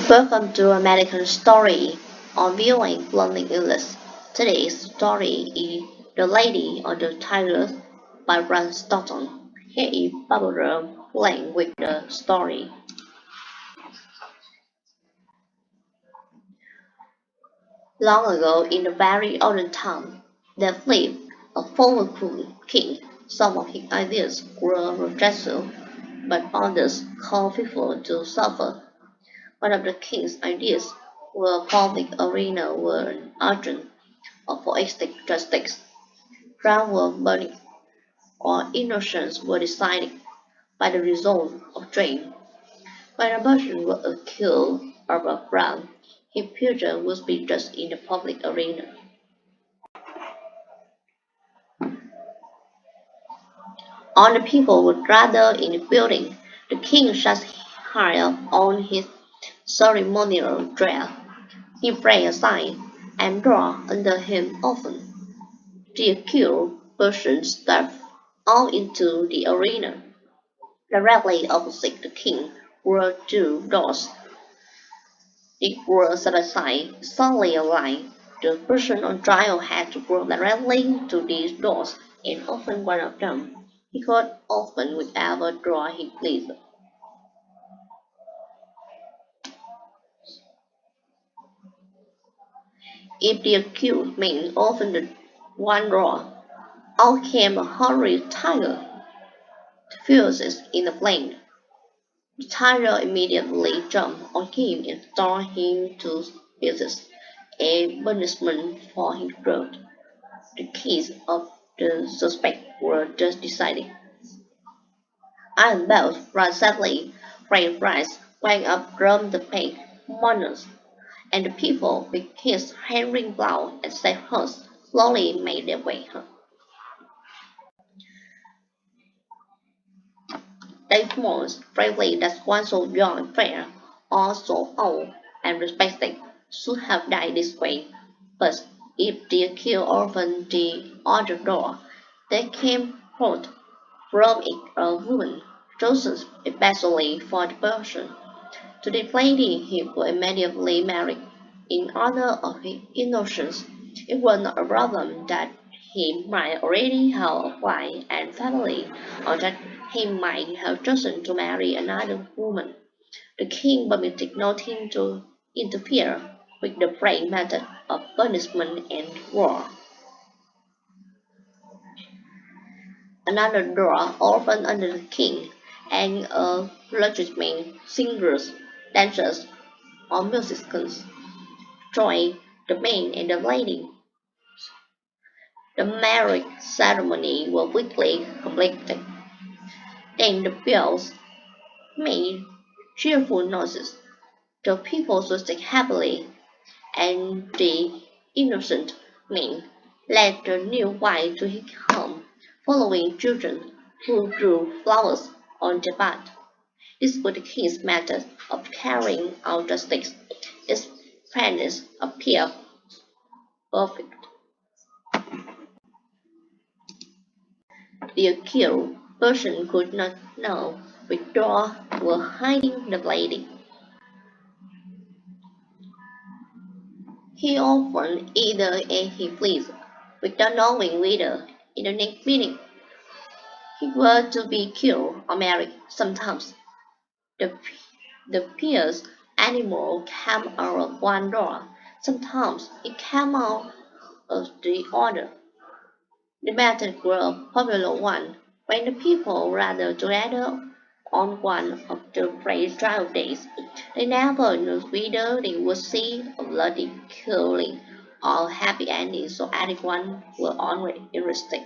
Welcome to American Story on viewing Learning English. Today's story is The Lady of the Tigers by Bram Stoker. Here is Barbara playing with the story. Long ago, in a very olden time, there lived a former king. Some of his ideas were rejected, but others called people to suffer. One of the king's ideas were public arena were urgent or poetic justice. Crown were burning, or innocents were decided by the result of trade. When a person was accused of a crime, his future would be judged in the public arena. All the people would gather in the building. The king sat high on his ceremonial dress. He prayed aside and draw under him often. The accused person stepped out into the arena. Directly opposite the king were two doors. They were set aside, solely aligned. The person on trial had to go directly to these doors and open one of them. He could open whichever door he pleased. If the accused man opened the one door, out came a hungry tiger, furious in the flame. The tiger immediately jumped on him and tore him to pieces, a punishment for his growth. The case of the suspect were just decided. Iron bells rang sadly, freight flies went up from the pig mourners, and the people with his hammering blow and sad hearts slowly made their way home. They mourned bravely that one so young and fair, or so old and respected, should have died this way. But if the accused opened the other door, there came forth from it a woman, chosen especially for the person. To this lady he was immediately married, in honor of his innocence. It was not a problem that he might already have a wife and family, or that he might have chosen to marry another woman. The king permitted nothing to interfere with the plain method of punishment and war. Another door opened under the king, and a legitimate singers, dancers, or musicians joined the man and the lady. The marriage ceremony was quickly completed. Then the bells made cheerful noises. The people switched happily, and the innocent man led the new wife to his home, following children who drew flowers on the path. This was the king's method of carrying out justice. Its plans appeared perfect. The accused person could not know which door were hiding the lady. He opened either as he pleased, without knowing whether, in the next minute, he were to be killed or married. Sometimes the, the fierce animal came out of one door, sometimes it came out of the other. The method was a popular one when the people gathered together on one of the great drought days. They never knew whether they would see a bloody killing or a happy ending, so everyone was always interested.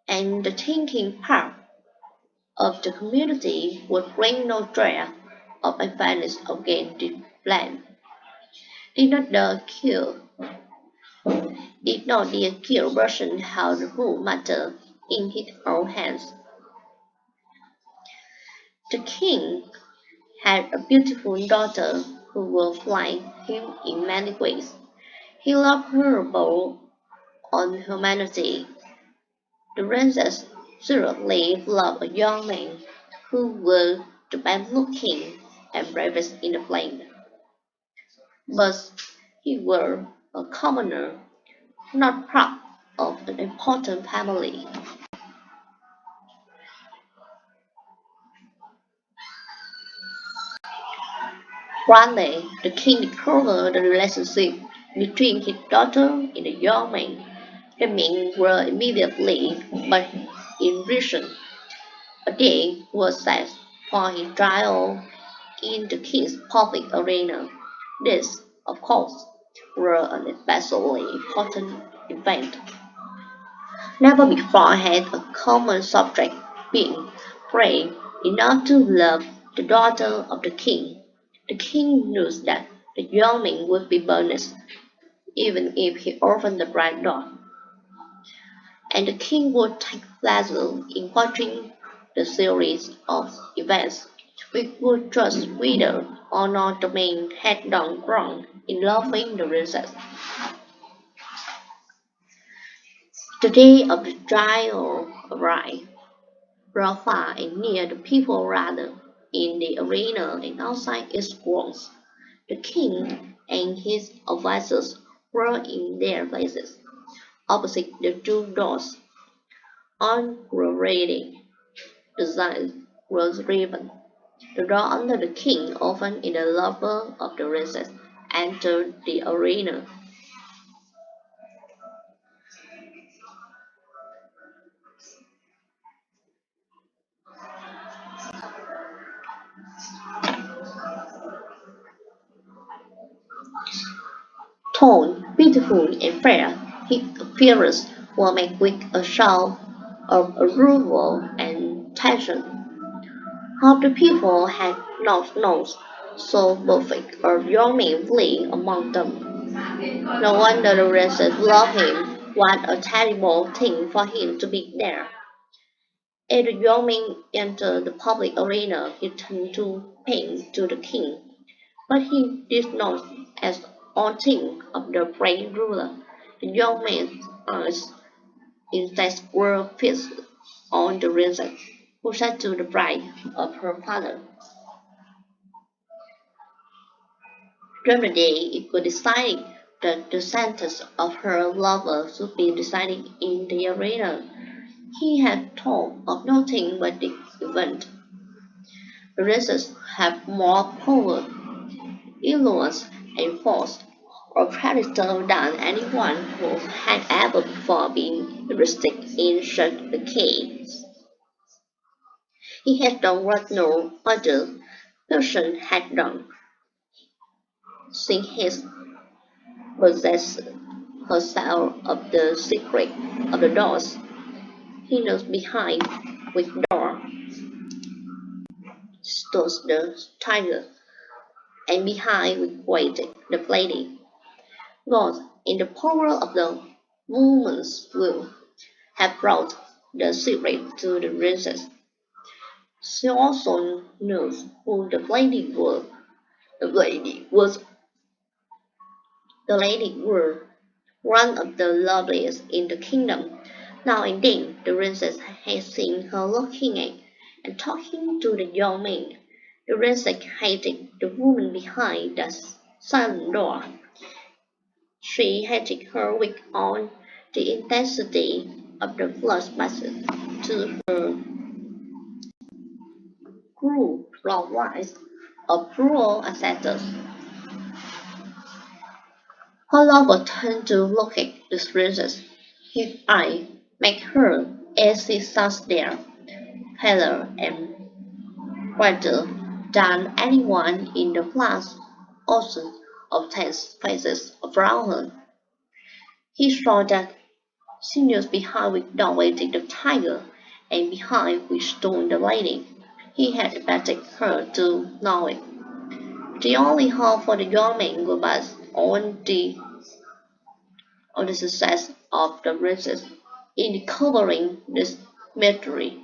And the thinking part of the community would bring no dread of advance against the plan. Did not the accused, did not the accused person have the whole matter in his own hands? The king had a beautiful daughter who was like him in many ways. He loved her both on humanity. The princess secretly loved a young man who was the best looking and bravest in the land. But he was a commoner, not part of an important family. One day, the king discovered the relationship between his daughter and the young man. The men were immediately but in prison. A day was set for his trial in the king's public arena. This, of course, was an especially important event. Never before had a common subject been praised enough to love the daughter of the king. The king knew that the young man would be punished, even if he orphaned the bride daughter, and the king would take pleasure in watching the series of events which would judge whether or not the man had done wrong in loving the princess. The day of the trial arrived. Brought far and near the people rather, in the arena and outside its walls. The king and his advisers were in their places, opposite the two doors. On were ready, the sign was ribbon. The door under the king opened and the lover of the princess entered the arena. Tall, beautiful, and fair, his appearance was met with a shout of approval and tension. Half the people had not known so perfect a young man flee among them. No wonder the rest loved him. What a terrible thing for him to be there. As the young man entered the public arena, he turned to paint to the king, but he did not as all think of the great ruler. The young man's eyes instead were fixed on the princess, who said to the bride of her father. During the day, it was decided that the sentence of her lover should be decided in the arena. He had thought of nothing but the event. The races have more power, influence, and force of character than anyone who had ever before been interested in such a case. He had done what no other person had done, since his possessed herself of the secret of the doors. He knows behind which door stood the tiger, and behind which waited the lady. God, in the power of the woman's will, had brought the secret to the princess. She also knows who the lady was. The lady was the lady was one of the loveliest in the kingdom. Now and then the princess had seen her looking at and talking to the young man. The princess hated the woman behind the silent door. She hated her with all the intensity of the flush passed to her cruel love-wise of cruel ancestors. Her lover turned to look at the princess. His eye met her as she sat there, paler and whiter than anyone in the vast ocean of tense faces around her. He saw that she knew behind which door waited the tiger, and behind which stood the lady. He had expected her to know it. The only hope for the young man was based on the success of the princess in discovering this mystery.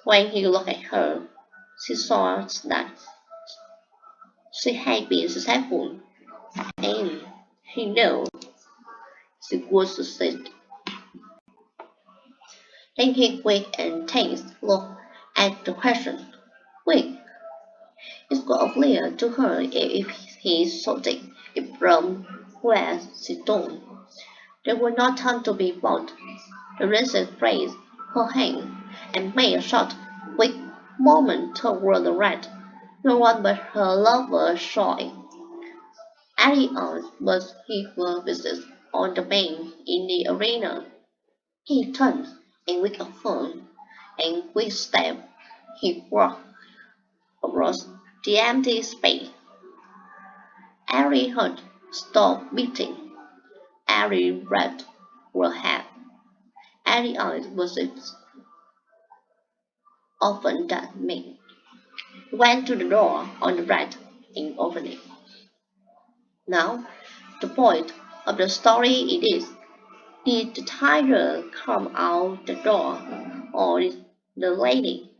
When he looked at her, she saw that she had been successful, and he knew she would succeed. Then he quick and tense looked at the question. Quick, it was clear to her if he shouted, it from where she stood. There was no time to be bold. The princess raised her hand and made a short, quick movement toward the rat. No one but her lover saw it. Arion was his business on the man in the arena. He turned, and with a firm and quick step, he walked across the empty space. Every heart stopped beating. Every breath was held. Every eye was open that man went to the door on the right and opened it. Now, the point of the story it is, did the tiger come out the door or did the lady?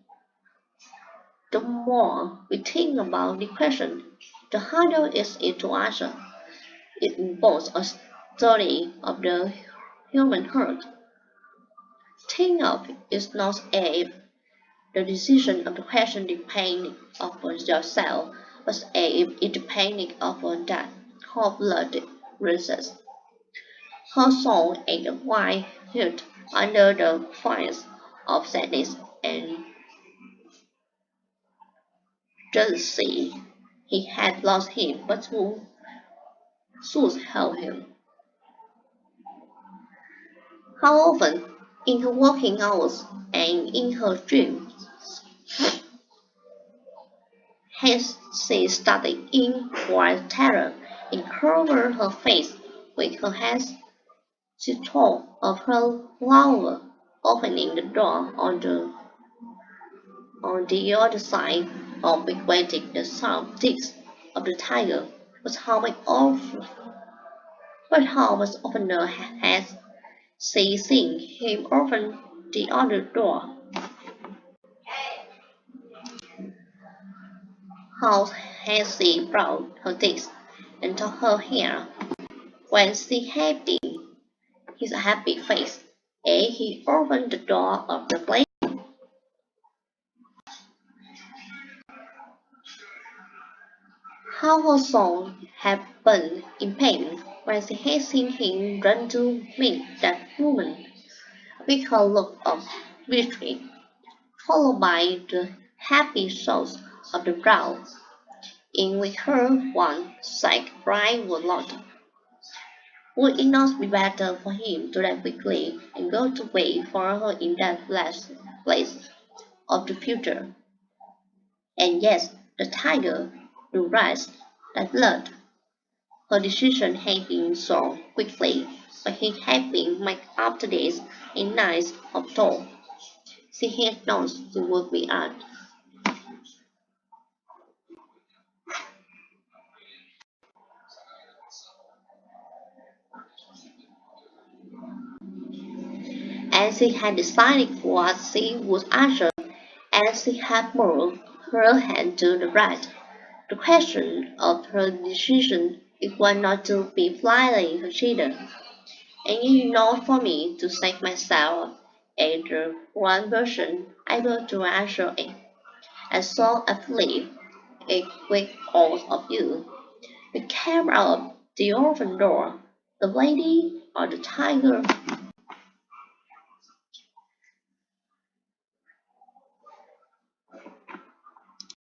The more we think about the question, the harder it is to answer. It involves a study of the human heart. Think of it not as if the decision of the question depended upon yourself, but as if it depended upon that cold-blooded princess. Her soul and wide hid under the fires of sadness and jealousy. He had lost him, but who should help him? How often, in her working hours and in her dreams, has she started in wild terror and covered her face with her hands? She thought of her lover opening the door on the other side of waiting the sharp teeth of the tiger. But how much oftener has she seen him open the other door? How has she brought her teeth into her hair when she had his happy face, and he opened the door of the place? How her soul had been in pain when she had seen him run to meet that woman, with her look of victory, followed by the happy shows of the brow, in which her one sight bright was lost. Would it not be better for him to die quickly and go to wait for her in that last place of the future? And yes, the tiger, the rise, that blood. Her decision had been so quickly, but he had been made after days and nights of toil. She had known she would be out. And she had decided what she would answer, and she had moved her hand to the right. The question of her decision is one not to be blindly considered, and it is not for me to say myself as the one person able to answer it. And so I believe it with all of you. We came out the open door, the lady or the tiger.